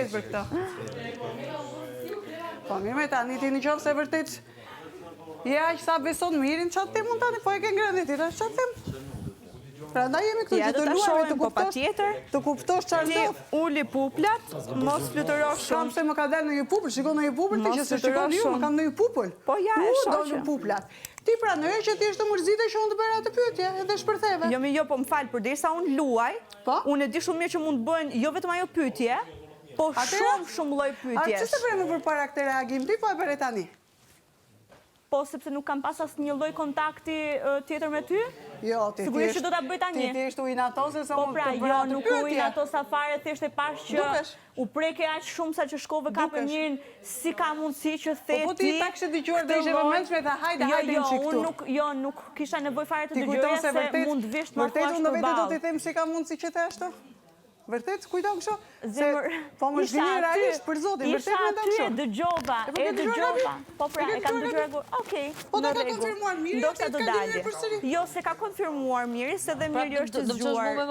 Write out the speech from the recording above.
faleminderit për këtë. Po mirë me tani ti në qoftë se vërtet ja që sa beson mirin, qatë tim mund tani, po e ke ngrënë tira, qatë tim. Pra nda jemi këtu që të luajme të kuptosh qarë ndodh. Ti uli puplat, mos fluturosh Shkam se më ka dalë në një pupull, shikon në një pupull, ti që se shikon ju, më kam në një pupull. Po ja e shoqe. Do në puplat. Ti pranoj që ti është të mërzite që unë të bëra të pyetje, edhe shpërtheve. Jo, po më falë, përderisa unë luaj, unë e di shumë mirë që mund të bëjnë jo vetëm ajo pyetje, po shumë lloj pyetjesh. A që se bëre më përpara këtë reagim ti, po e bëre tani? Po, sepse nuk kam pas asnjë lloj kontakti tjetër me ty? Jo, ti sigurisht që do ta bëj tani. Ti thjesht u inatose sa mund të bëra të pyetje. Po pra, jo, nuk u inatosa fare, thjesht e pash që u preke aq shumë sa që shkove ka për njërin, si ka mundësi që the ti. Po ti ta kishe dëgjuar dhe ishe vëmendshme tha hajde në këtu. Jo, nuk kisha nevojë fare të dëgjoja se mund visht më vërtet unë vetë do t'i them si ka mundësi që të ashtu. Vërtet, kujton kështu? Po më zgjini realisht për zotin, vërtet mendon kështu. Isha aty, dëgjova. Po pra, e kam dëgjuar. Okej. Po do ka konfirmuar Miri, do të dalë. Jo, se ka konfirmuar Miri, se dhe Miri është zgjuar.